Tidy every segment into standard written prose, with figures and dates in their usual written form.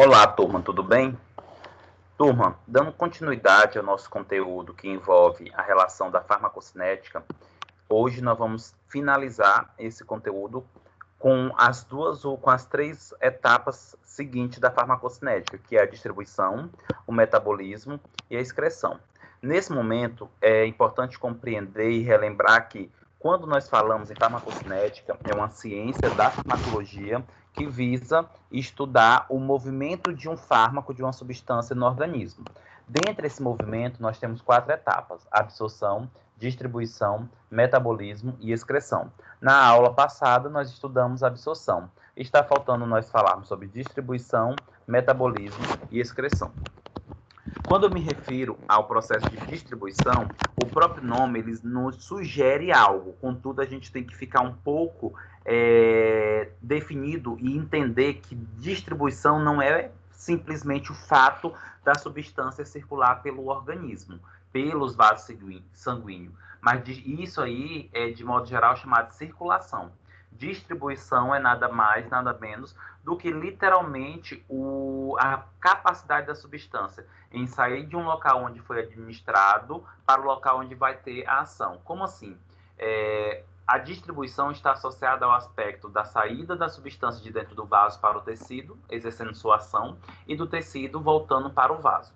Olá, turma, tudo bem? Turma, dando continuidade ao nosso conteúdo que envolve a relação da farmacocinética, hoje nós vamos finalizar esse conteúdo com as três etapas seguintes da farmacocinética, que é a distribuição, o metabolismo e a excreção. Nesse momento, é importante compreender e relembrar que, quando nós falamos em farmacocinética, é uma ciência da farmacologia que visa estudar o movimento de um fármaco, de uma substância no organismo. Dentro desse movimento, nós temos 4 etapas: absorção, distribuição, metabolismo e excreção. Na aula passada, nós estudamos a absorção. Está faltando nós falarmos sobre distribuição, metabolismo e excreção. Quando eu me refiro ao processo de distribuição, o próprio nome ele nos sugere algo, contudo a gente tem que ficar um pouco definido e entender que distribuição não é simplesmente o fato da substância circular pelo organismo, pelos vasos sanguíneos, mas isso aí é de modo geral chamado de circulação. Distribuição é nada mais, nada menos do que literalmente a capacidade da substância em sair de um local onde foi administrado para o local onde vai ter a ação. Como assim? A distribuição está associada ao aspecto da saída da substância de dentro do vaso para o tecido, exercendo sua ação, e do tecido voltando para o vaso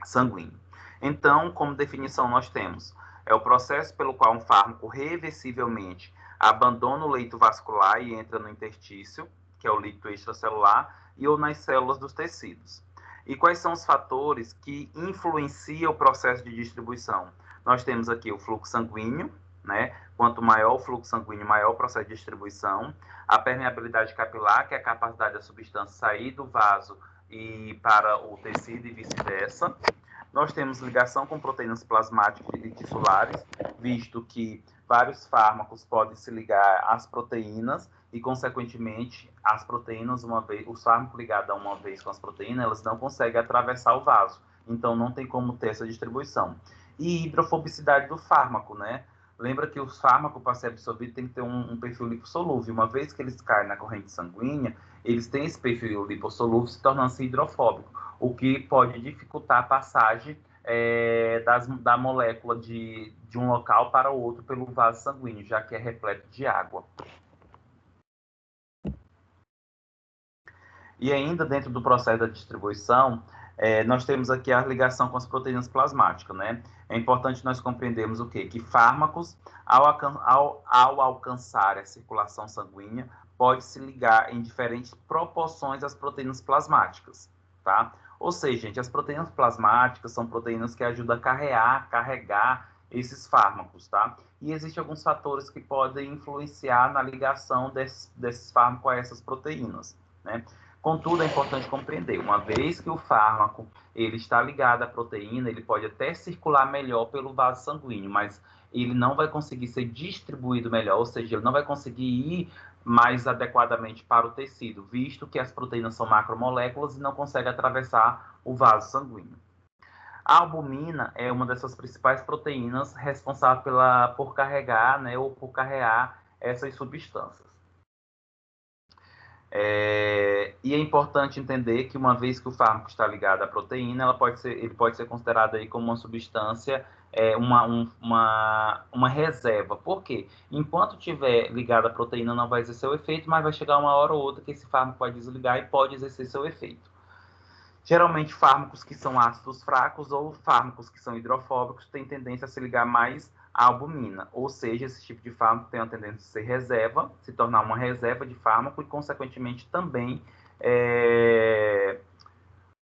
sanguíneo. Então, como definição, nós temos o processo pelo qual um fármaco reversivelmente abandona o leito vascular e entra no interstício, que é o líquido extracelular, e ou nas células dos tecidos. E quais são os fatores que influenciam o processo de distribuição? Nós temos aqui o fluxo sanguíneo, né? Quanto maior o fluxo sanguíneo, maior o processo de distribuição. A permeabilidade capilar, que é a capacidade da substância sair do vaso e para o tecido e vice-versa. Nós temos ligação com proteínas plasmáticas e tissulares, visto que vários fármacos podem se ligar às proteínas e, consequentemente, as proteínas, o fármaco ligado a uma vez com as proteínas, elas não conseguem atravessar o vaso. Então, não tem como ter essa distribuição. E hidrofobicidade do fármaco, né? Lembra que o fármaco, para ser absorvido, tem que ter um perfil lipossolúvel. Uma vez que eles caem na corrente sanguínea, eles têm esse perfil lipossolúvel, se tornando-se hidrofóbico, o que pode dificultar a passagem da molécula de um local para o outro pelo vaso sanguíneo, já que é repleto de água. E ainda dentro do processo da distribuição, nós temos aqui a ligação com as proteínas plasmáticas, né? É importante nós compreendermos o quê? Que fármacos, ao alcançar a circulação sanguínea, pode se ligar em diferentes proporções às proteínas plasmáticas, tá? Ou seja, gente, as proteínas plasmáticas são proteínas que ajudam a carregar esses fármacos, tá? E existem alguns fatores que podem influenciar na ligação desses fármacos a essas proteínas, né? Contudo, é importante compreender, uma vez que o fármaco ele está ligado à proteína, ele pode até circular melhor pelo vaso sanguíneo, mas ele não vai conseguir ser distribuído melhor, ou seja, ele não vai conseguir ir mais adequadamente para o tecido, visto que as proteínas são macromoléculas e não conseguem atravessar o vaso sanguíneo. A albumina é uma dessas principais proteínas responsável por carregar, né, ou por carrear essas substâncias. E é importante entender que, uma vez que o fármaco está ligado à proteína, ele pode ser considerado aí como uma substância, uma reserva. Por quê? Enquanto estiver ligado à proteína, não vai exercer o efeito, mas vai chegar uma hora ou outra que esse fármaco vai desligar e pode exercer seu efeito. Geralmente, fármacos que são ácidos fracos ou fármacos que são hidrofóbicos têm tendência a se ligar mais à albumina, ou seja, esse tipo de fármaco tem a tendência a ser reserva, se tornar uma reserva de fármaco e, consequentemente, também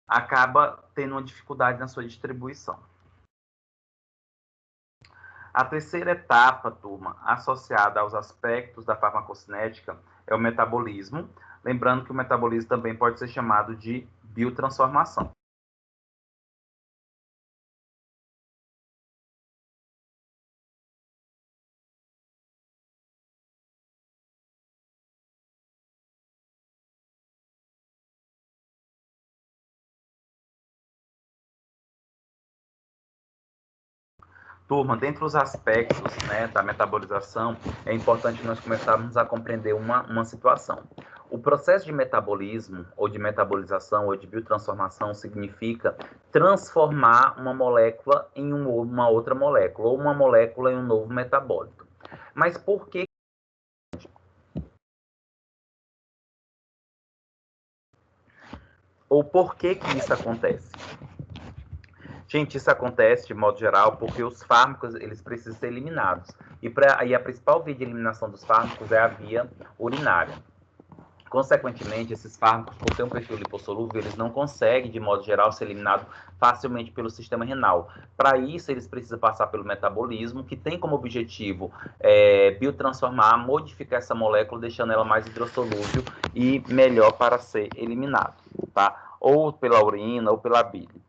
acaba tendo uma dificuldade na sua distribuição. A terceira etapa, turma, associada aos aspectos da farmacocinética, é o metabolismo, lembrando que o metabolismo também pode ser chamado de biotransformação. Turma, dentre os aspectos, né, da metabolização, é importante nós começarmos a compreender uma situação. O processo de metabolismo, ou de metabolização, ou de biotransformação, significa transformar uma molécula em uma outra molécula, ou uma molécula em um novo metabólito. Mas por que? Ou por que isso acontece? Gente, isso acontece, de modo geral, porque os fármacos eles precisam ser eliminados. E a principal via de eliminação dos fármacos é a via urinária. Consequentemente, esses fármacos, por ter um perfil lipossolúvel, eles não conseguem, de modo geral, ser eliminados facilmente pelo sistema renal. Para isso, eles precisam passar pelo metabolismo, que tem como objetivo biotransformar, modificar essa molécula, deixando ela mais hidrossolúvel e melhor para ser eliminado, tá? Ou pela urina ou pela bile.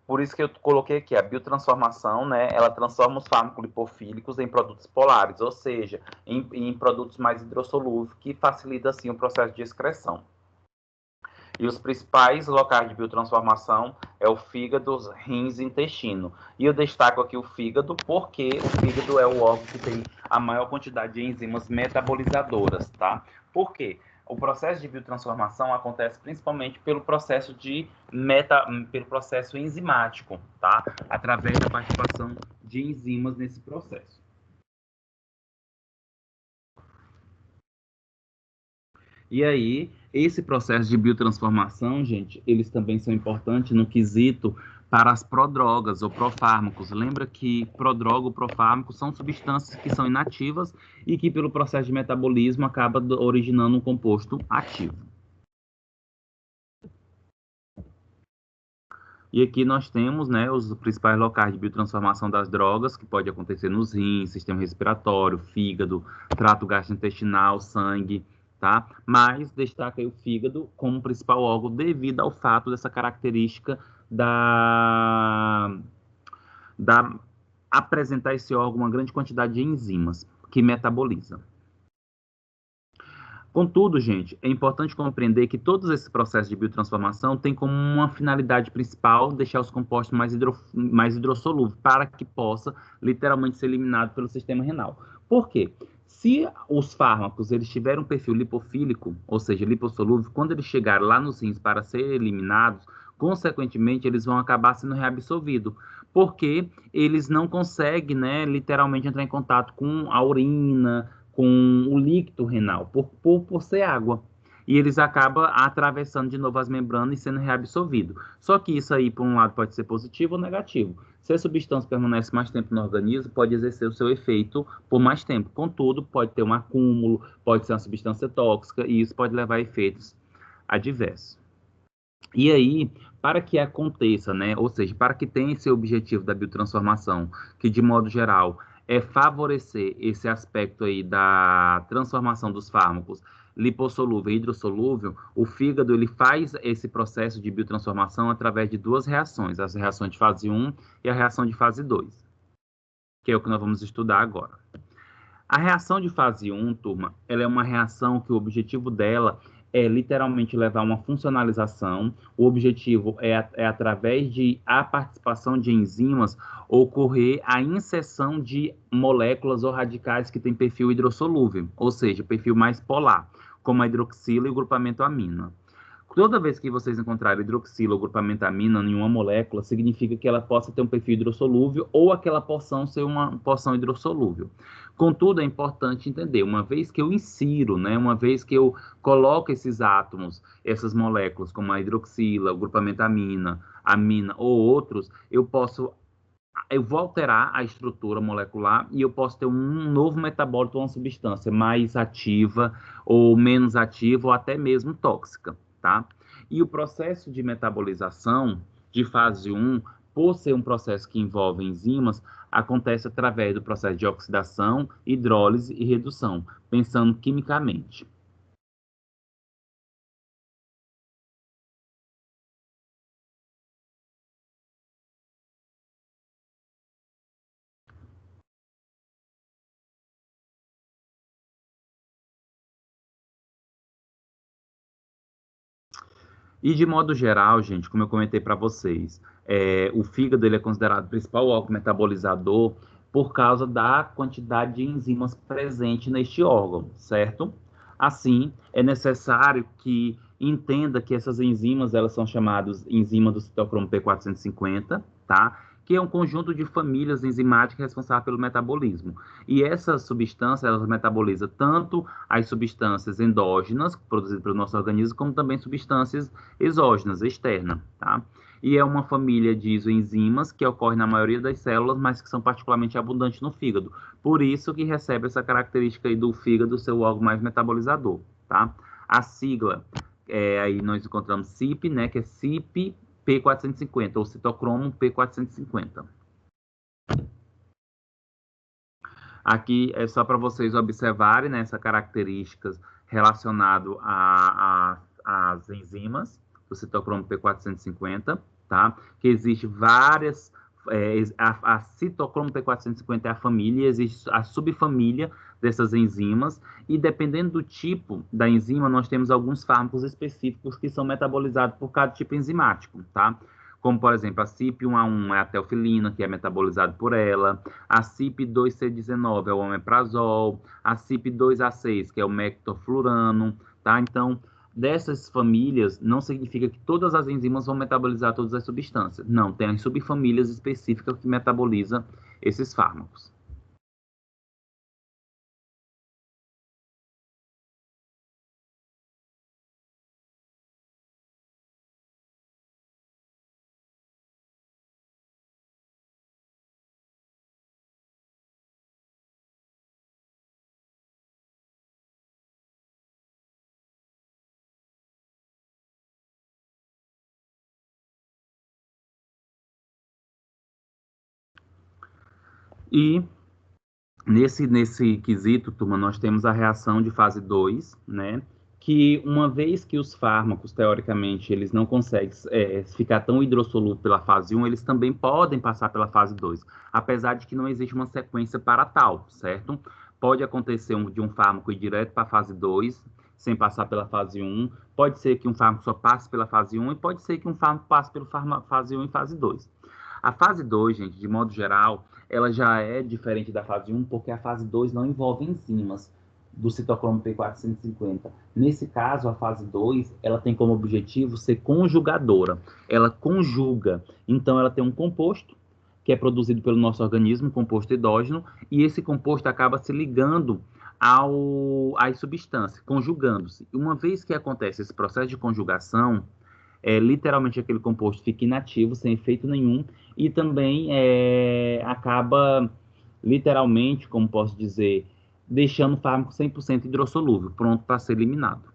Por isso que eu coloquei aqui a biotransformação, né? Ela transforma os fármacos lipofílicos em produtos polares, ou seja, em produtos mais hidrossolúveis, que facilita assim o processo de excreção. E os principais locais de biotransformação é o fígado, rins e intestino. E eu destaco aqui o fígado porque o fígado é o órgão que tem a maior quantidade de enzimas metabolizadoras, tá? Por quê? O processo de biotransformação acontece principalmente pelo processo pelo processo enzimático, tá? Através da participação de enzimas nesse processo. E aí, esse processo de biotransformação, gente, eles também são importantes no quesito para as prodrogas ou profármacos. Lembra que prodroga ou profármaco são substâncias que são inativas e que, pelo processo de metabolismo, acaba originando um composto ativo. E aqui nós temos, né, os principais locais de biotransformação das drogas, que pode acontecer nos rins, sistema respiratório, fígado, trato gastrointestinal, sangue, tá? Mas destaca aí o fígado como principal órgão devido ao fato dessa característica da apresentar esse órgão uma grande quantidade de enzimas que metabolizam. Contudo, gente, é importante compreender que todos esses processos de biotransformação têm como uma finalidade principal deixar os compostos mais hidrossolúveis, para que possa literalmente ser eliminado pelo sistema renal. Por quê? Se os fármacos eles tiverem um perfil lipofílico, ou seja, lipossolúvel, quando eles chegarem lá nos rins para serem eliminados, consequentemente, eles vão acabar sendo reabsorvidos, porque eles não conseguem, né, literalmente entrar em contato com a urina, com o líquido renal, por ser água. E eles acabam atravessando de novo as membranas e sendo reabsorvido. Só que isso aí, por um lado, pode ser positivo ou negativo. Se a substância permanece mais tempo no organismo, pode exercer o seu efeito por mais tempo. Contudo, pode ter um acúmulo, pode ser uma substância tóxica, e isso pode levar a efeitos adversos. E aí, para que aconteça, né, ou seja, para que tenha esse objetivo da biotransformação, que de modo geral é favorecer esse aspecto aí da transformação dos fármacos lipossolúvel e hidrossolúvel, o fígado ele faz esse processo de biotransformação através de duas reações, as reações de fase 1 e a reação de fase 2, que é o que nós vamos estudar agora. A reação de fase 1, turma, ela é uma reação que o objetivo dela é literalmente levar uma funcionalização. O objetivo é através de a participação de enzimas, ocorrer a inserção de moléculas ou radicais que têm perfil hidrossolúvel, ou seja, perfil mais polar, como a hidroxila e o grupamento amina. Toda vez que vocês encontrarem hidroxila ou grupamento amina em uma molécula, significa que ela possa ter um perfil hidrossolúvel ou aquela porção ser uma porção hidrossolúvel. Contudo, é importante entender, uma vez que eu insiro, né, uma vez que eu coloco esses átomos, essas moléculas, como a hidroxila, o grupamento amina ou outros, eu vou alterar a estrutura molecular e eu posso ter um novo metabólito, uma substância mais ativa ou menos ativa ou até mesmo tóxica, tá? E o processo de metabolização de fase 1, por ser um processo que envolve enzimas, acontece através do processo de oxidação, hidrólise e redução, pensando quimicamente. E de modo geral, gente, como eu comentei para vocês, o fígado ele é considerado o principal órgão metabolizador por causa da quantidade de enzimas presente neste órgão, certo? Assim, é necessário que entenda que essas enzimas, elas são chamadas enzima do citocromo P450, tá? Que é um conjunto de famílias enzimáticas responsáveis pelo metabolismo. E essa substância, ela metaboliza tanto as substâncias endógenas, produzidas pelo nosso organismo, como também substâncias exógenas, externas, tá? E é uma família de isoenzimas que ocorre na maioria das células, mas que são particularmente abundantes no fígado. Por isso que recebe essa característica aí do fígado ser o órgão mais metabolizador, tá? A sigla, aí nós encontramos CYP, né, que é CYP P450, ou citocromo P450. Aqui é só para vocês observarem, né, essas características relacionadas às enzimas do citocromo P450, tá? Que existe várias, a citocromo P450 é a família, existe a subfamília dessas enzimas, e dependendo do tipo da enzima, nós temos alguns fármacos específicos que são metabolizados por cada tipo enzimático, tá? Como, por exemplo, a CYP1A1 é a teofilina, que é metabolizado por ela, a CYP2C19 é o omeprazol, a CYP2A6, que é o mectoflurano, tá? Então, dessas famílias, não significa que todas as enzimas vão metabolizar todas as substâncias. Não, tem as subfamílias específicas que metabolizam esses fármacos. E nesse quesito, turma, nós temos a reação de fase 2, né? Que uma vez que os fármacos, teoricamente, eles não conseguem ficar tão hidrossolúveis pela fase 1, eles também podem passar pela fase 2, apesar de que não existe uma sequência para tal, certo? Pode acontecer de um fármaco ir direto para a fase 2, sem passar pela fase 1, pode ser que um fármaco só passe pela fase 1 e pode ser que um fármaco passe pela fase 1 e fase 2. A fase 2, gente, de modo geral, ela já é diferente da fase 1, porque a fase 2 não envolve enzimas do citocromo P450. Nesse caso, a fase 2, ela tem como objetivo ser conjugadora. Ela conjuga. Então, ela tem um composto que é produzido pelo nosso organismo, um composto endógeno, e esse composto acaba se ligando às substâncias, conjugando-se. Uma vez que acontece esse processo de conjugação, literalmente aquele composto fica inativo, sem efeito nenhum, e também acaba, literalmente, como posso dizer, deixando o fármaco 100% hidrossolúvel, pronto para ser eliminado.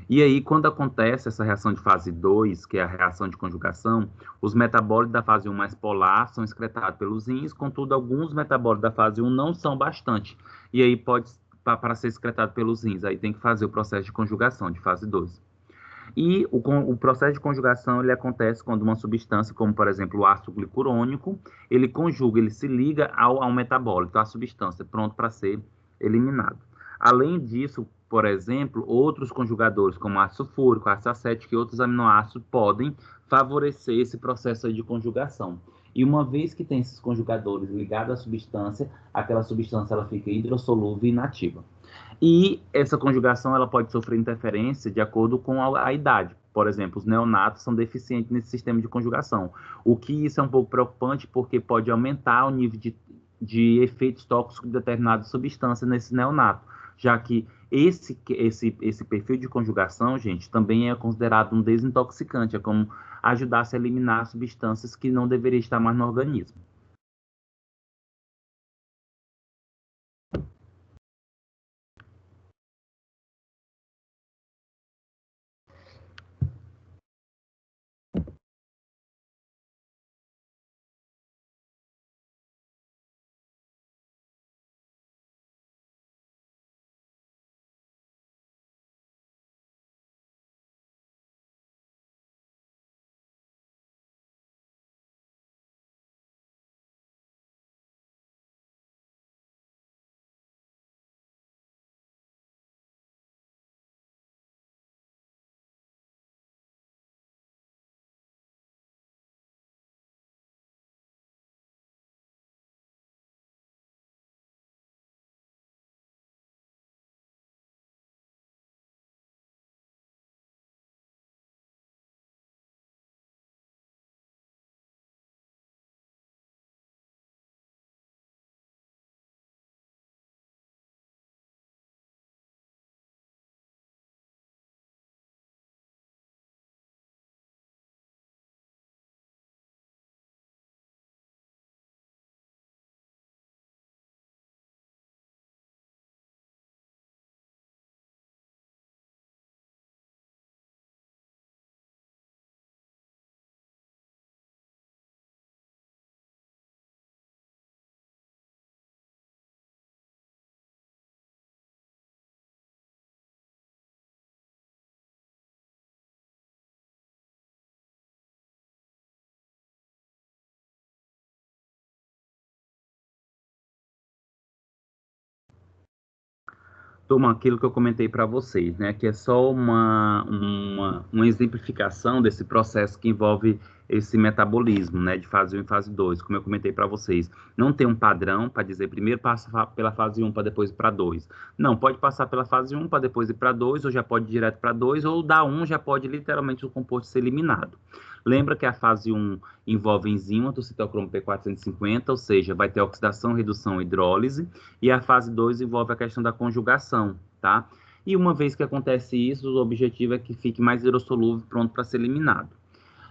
E aí, quando acontece essa reação de fase 2, que é a reação de conjugação, os metabólitos da fase 1 mais polar são excretados pelos rins, contudo, alguns metabólitos da fase 1 não são bastante. E aí pode, para ser excretado pelos rins, aí tem que fazer o processo de conjugação de fase 2. E o processo de conjugação ele acontece quando uma substância, como por exemplo o ácido glicurônico, ele conjuga, ele se liga ao metabólito, à substância, pronto para ser eliminado. Além disso, por exemplo, outros conjugadores, como ácido fúrico, ácido acético e outros aminoácidos, podem favorecer esse processo de conjugação. E uma vez que tem esses conjugadores ligados à substância, aquela substância ela fica hidrossolúvel e inativa. E essa conjugação ela pode sofrer interferência de acordo com a idade. Por exemplo, os neonatos são deficientes nesse sistema de conjugação. O que isso é um pouco preocupante porque pode aumentar o nível de efeitos tóxicos de determinada substância nesse neonato, já que esse perfil de conjugação, gente, também é considerado um desintoxicante, é como ajudar a eliminar substâncias que não deveriam estar mais no organismo. Toma aquilo que eu comentei para vocês, né? Que é só uma exemplificação desse processo que envolve esse metabolismo, né? De fase 1 e fase 2, como eu comentei para vocês. Não tem um padrão para dizer primeiro passa pela fase 1 para depois ir para 2. Não, pode passar pela fase 1 para depois ir para 2, ou já pode ir direto para 2, ou da 1 já pode literalmente o composto ser eliminado. Lembra que a fase 1 envolve enzima do citocromo P450, ou seja, vai ter oxidação, redução e hidrólise, e a fase 2 envolve a questão da conjugação, tá? E uma vez que acontece isso, o objetivo é que fique mais hidrossolúvel, pronto para ser eliminado.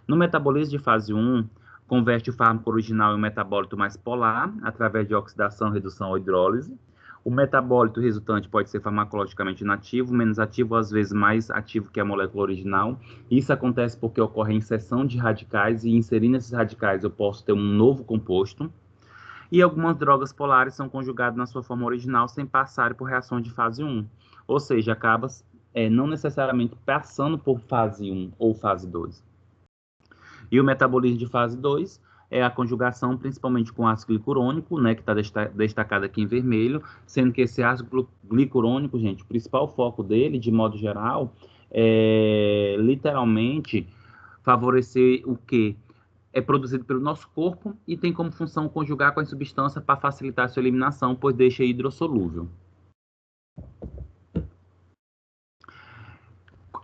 No metabolismo de fase 1, converte o fármaco original em um metabólito mais polar, através de oxidação, redução ou hidrólise. O metabólito resultante pode ser farmacologicamente inativo, menos ativo, às vezes mais ativo que a molécula original. Isso acontece porque ocorre a inserção de radicais, e inserindo esses radicais eu posso ter um novo composto. E algumas drogas polares são conjugadas na sua forma original sem passar por reações de fase 1. Ou seja, acaba não necessariamente passando por fase 1 ou fase 2. E o metabolismo de fase 2 é a conjugação principalmente com ácido glicurônico, né, que está destacado aqui em vermelho, sendo que esse ácido glicurônico, gente, o principal foco dele, de modo geral, é literalmente favorecer o quê? É produzido pelo nosso corpo e tem como função conjugar com a substância para facilitar a sua eliminação, pois deixa hidrossolúvel.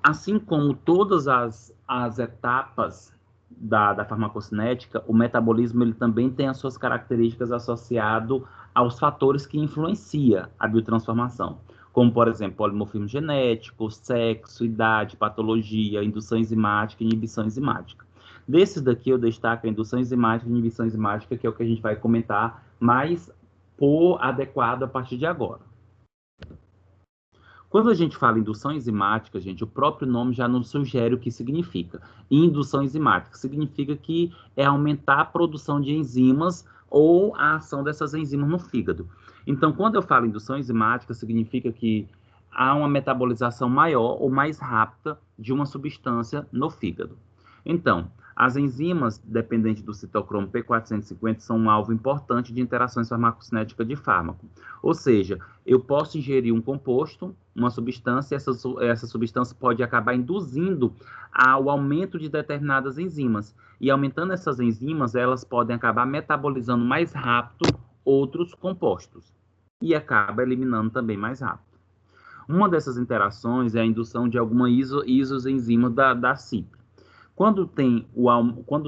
Assim como todas as etapas da farmacocinética, o metabolismo ele também tem as suas características associadas aos fatores que influenciam a biotransformação, como, por exemplo, polimorfismo genético, sexo, idade, patologia, indução enzimática e inibição enzimática. Desses daqui eu destaco a indução enzimática e inibição enzimática, que é o que a gente vai comentar mais por adequado a partir de agora. Quando a gente fala indução enzimática, gente, o próprio nome já nos sugere o que significa. Indução enzimática significa que é aumentar a produção de enzimas ou a ação dessas enzimas no fígado. Então, quando eu falo indução enzimática, significa que há uma metabolização maior ou mais rápida de uma substância no fígado. Então, as enzimas dependentes do citocromo P450 são um alvo importante de interações farmacocinéticas de fármaco. Ou seja, eu posso ingerir um composto, uma substância, e essa substância pode acabar induzindo ao aumento de determinadas enzimas. E aumentando essas enzimas, elas podem acabar metabolizando mais rápido outros compostos. E acaba eliminando também mais rápido. Uma dessas interações é a indução de alguma isozenzima da CYP. Quando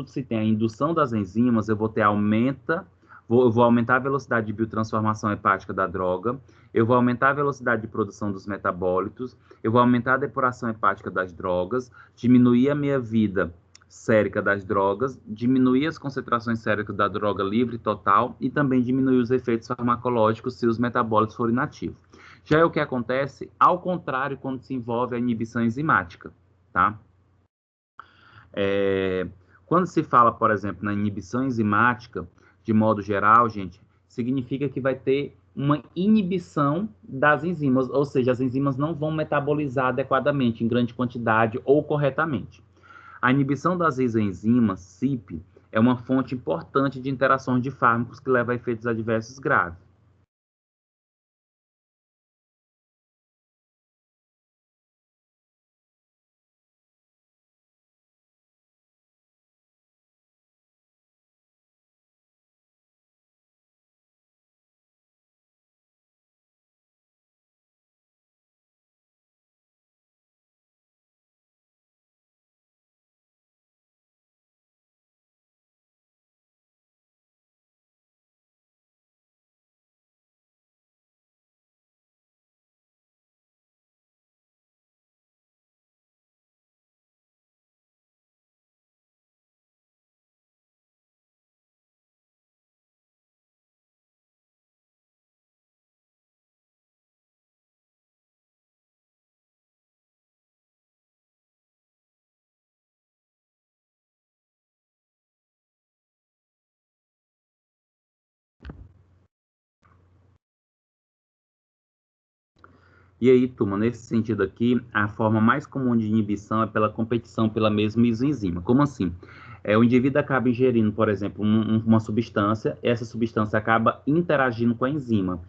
se tem a indução das enzimas, eu vou aumentar a velocidade de biotransformação hepática da droga, eu vou aumentar a velocidade de produção dos metabólitos, eu vou aumentar a depuração hepática das drogas, diminuir a meia-vida sérica das drogas, diminuir as concentrações séricas da droga livre total e também diminuir os efeitos farmacológicos se os metabólitos forem inativos. Já é o que acontece ao contrário quando se envolve a inibição enzimática, tá? Quando se fala, por exemplo, na inibição enzimática, de modo geral, gente, significa que vai ter uma inibição das enzimas, ou seja, as enzimas não vão metabolizar adequadamente, em grande quantidade ou corretamente. A inibição das isoenzimas, CYP, é uma fonte importante de interações de fármacos que leva a efeitos adversos graves. E aí, turma, nesse sentido aqui, a forma mais comum de inibição é pela competição pela mesma isoenzima. Como assim? O indivíduo acaba ingerindo, por exemplo, uma substância, essa substância acaba interagindo com a enzima.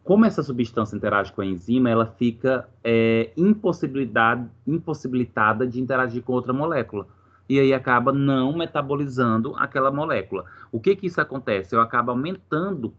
como essa substância interage com a enzima, ela fica impossibilitada de interagir com outra molécula. E aí acaba não metabolizando aquela molécula. O que isso acontece? Eu acabo aumentando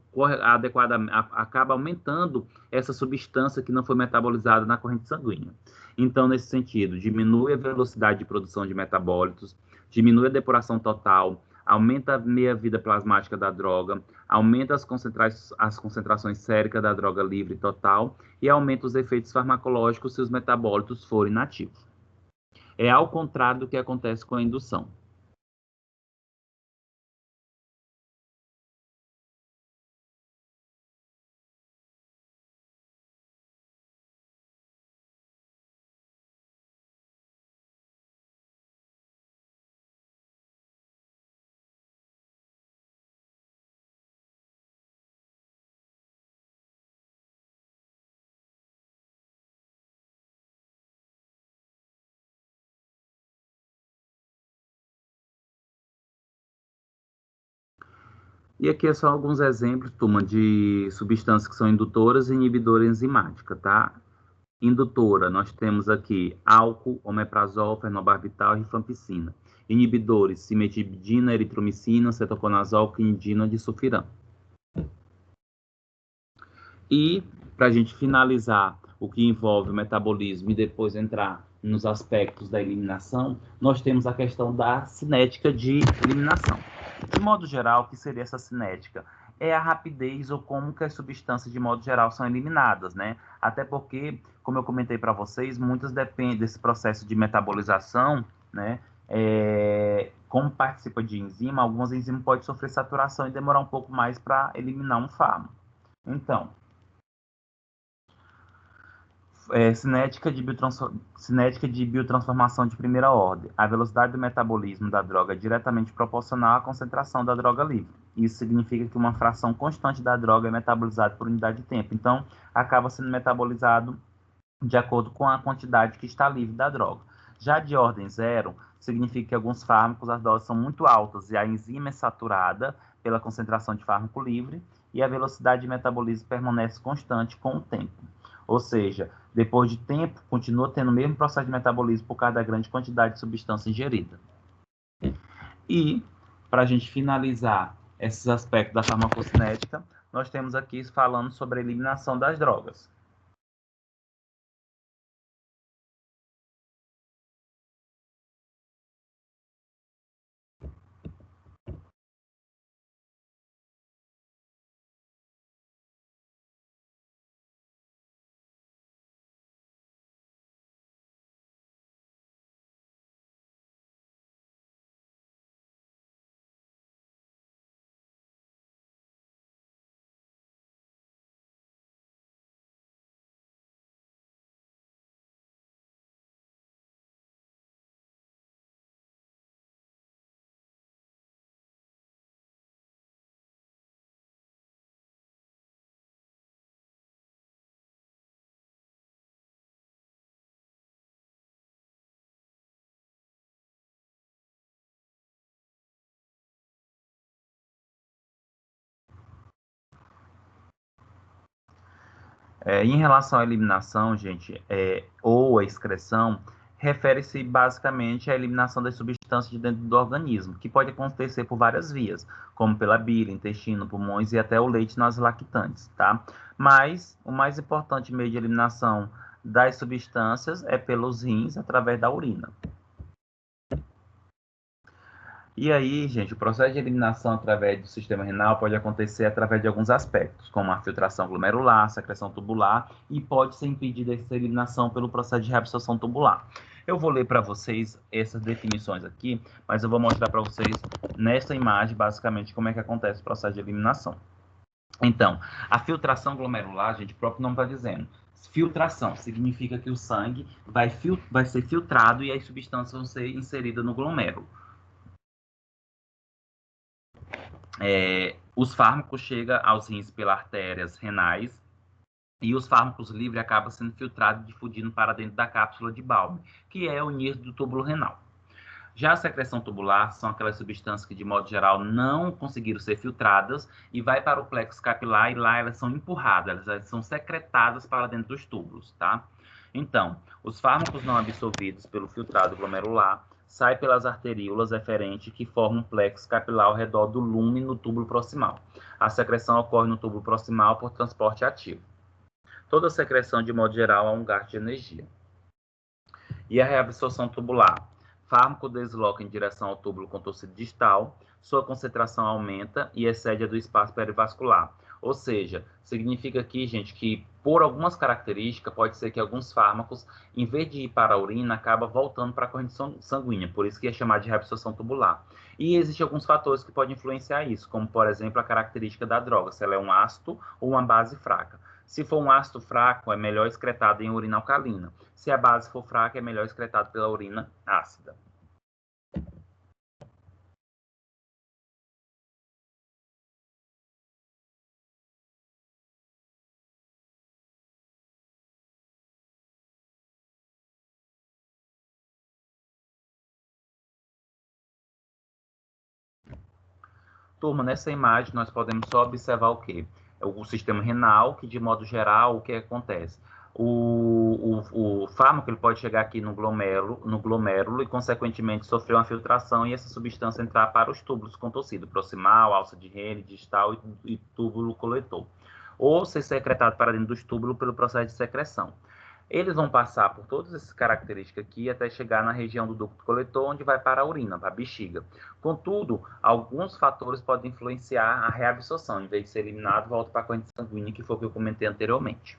acaba aumentando essa substância que não foi metabolizada na corrente sanguínea. Então, nesse sentido, diminui a velocidade de produção de metabólitos, diminui a depuração total, aumenta a meia-vida plasmática da droga, aumenta as concentrações séricas da droga livre total e aumenta os efeitos farmacológicos se os metabólitos forem inativos. É ao contrário do que acontece com a indução. E aqui é só alguns exemplos, turma, de substâncias que são indutoras e inibidoras enzimáticas, tá? Indutora, nós temos aqui álcool, omeprazol, fenobarbital e rifampicina. Inibidores, cimetidina, eritromicina, cetoconazol, quinidina, disulfiram. E, para a gente finalizar o que envolve o metabolismo e depois entrar nos aspectos da eliminação, nós temos a questão da cinética de eliminação. De modo geral, o que seria essa cinética? É a rapidez ou como que as substâncias, de modo geral, são eliminadas, né? Até porque, como eu comentei para vocês, muitas dependem desse processo de metabolização, né? Como participa de enzima, algumas enzimas podem sofrer saturação e demorar um pouco mais para eliminar um fármaco. Então, cinética de biotransformação de primeira ordem. A velocidade do metabolismo da droga é diretamente proporcional à concentração da droga livre. Isso significa que uma fração constante da droga é metabolizada por unidade de tempo. Então, acaba sendo metabolizado de acordo com a quantidade que está livre da droga. Já de ordem zero, significa que alguns fármacos, as doses são muito altas e a enzima é saturada pela concentração de fármaco livre e a velocidade de metabolismo permanece constante com o tempo. Ou seja, depois de tempo, continua tendo o mesmo processo de metabolismo por causa da grande quantidade de substância ingerida. E, para a gente finalizar esses aspectos da farmacocinética, nós temos aqui falando sobre a eliminação das drogas. Em relação à eliminação, gente, ou à excreção, refere-se basicamente à eliminação das substâncias de dentro do organismo, que pode acontecer por várias vias, como pela bile, intestino, pulmões e até o leite nas lactantes, tá? Mas o mais importante meio de eliminação das substâncias é pelos rins, através da urina. E aí, gente, o processo de eliminação através do sistema renal pode acontecer através de alguns aspectos, como a filtração glomerular, secreção tubular, e pode ser impedida essa eliminação pelo processo de reabsorção tubular. Eu vou ler para vocês essas definições aqui, mas eu vou mostrar para vocês nesta imagem, basicamente, como é que acontece o processo de eliminação. Então, a filtração glomerular, gente, o próprio nome está dizendo. Filtração significa que o sangue vai ser filtrado e as substâncias vão ser inseridas no glomérulo. Os fármacos chegam aos rins pelas artérias renais e os fármacos livres acabam sendo filtrados e difundindo para dentro da cápsula de Balmer, que é o início do túbulo renal. Já a secreção tubular são aquelas substâncias que, de modo geral, não conseguiram ser filtradas e vai para o plexo capilar e lá elas são empurradas, elas são secretadas para dentro dos túbulos, tá? Então, os fármacos não absorvidos pelo filtrado glomerular saem pelas arteríolas eferentes que formam um plexo capilar ao redor do lume no túbulo proximal. A secreção ocorre no túbulo proximal por transporte ativo. Toda secreção, de modo geral, é um gasto de energia. E a reabsorção tubular? Fármaco desloca em direção ao túbulo contorcido distal, sua concentração aumenta e excede a do espaço perivascular. Ou seja, significa aqui, gente, que por algumas características, pode ser que alguns fármacos, em vez de ir para a urina, acabam voltando para a corrente sanguínea, por isso que é chamado de reabsorção tubular. E existem alguns fatores que podem influenciar isso, como, por exemplo, a característica da droga, se ela é um ácido ou uma base fraca. Se for um ácido fraco, é melhor excretado em urina alcalina. Se a base for fraca, é melhor excretado pela urina ácida. Turma, nessa imagem nós podemos só observar o quê? O sistema renal, que de modo geral, o que acontece? O fármaco ele pode chegar aqui no glomérulo e, consequentemente, sofrer uma filtração e essa substância entrar para os túbulos contorcidos, proximal, alça de Henle, distal e túbulo coletor. Ou ser secretado para dentro dos túbulos pelo processo de secreção. Eles vão passar por todas essas características aqui até chegar na região do ducto coletor, onde vai para a urina, para a bexiga. Contudo, alguns fatores podem influenciar a reabsorção. Em vez de ser eliminado, volta para a corrente sanguínea, que foi o que eu comentei anteriormente.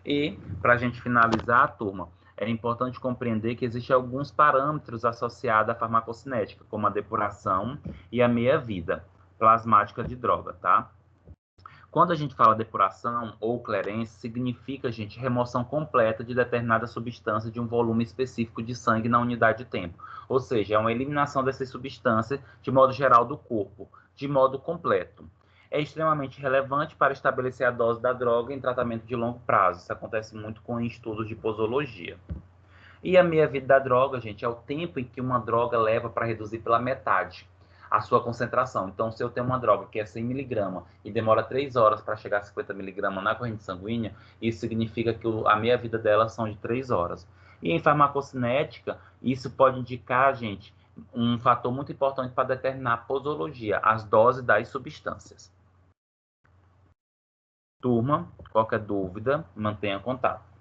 E, para a gente finalizar, turma, é importante compreender que existem alguns parâmetros associados à farmacocinética, como a depuração e a meia-vida plasmática de droga, tá? Quando a gente fala depuração ou clearance, significa, gente, remoção completa de determinada substância de um volume específico de sangue na unidade de tempo. Ou seja, é uma eliminação dessas substâncias de modo geral do corpo, de modo completo. É extremamente relevante para estabelecer a dose da droga em tratamento de longo prazo. Isso acontece muito com estudos de posologia. E a meia-vida da droga, gente, é o tempo em que uma droga leva para reduzir pela metade a sua concentração. Então, se eu tenho uma droga que é 100 mg e demora 3 horas para chegar a 50 mg na corrente sanguínea, isso significa que a meia-vida dela são de 3 horas. E em farmacocinética, isso pode indicar, gente, um fator muito importante para determinar a posologia, as doses das substâncias. Turma, qualquer dúvida, mantenha contato.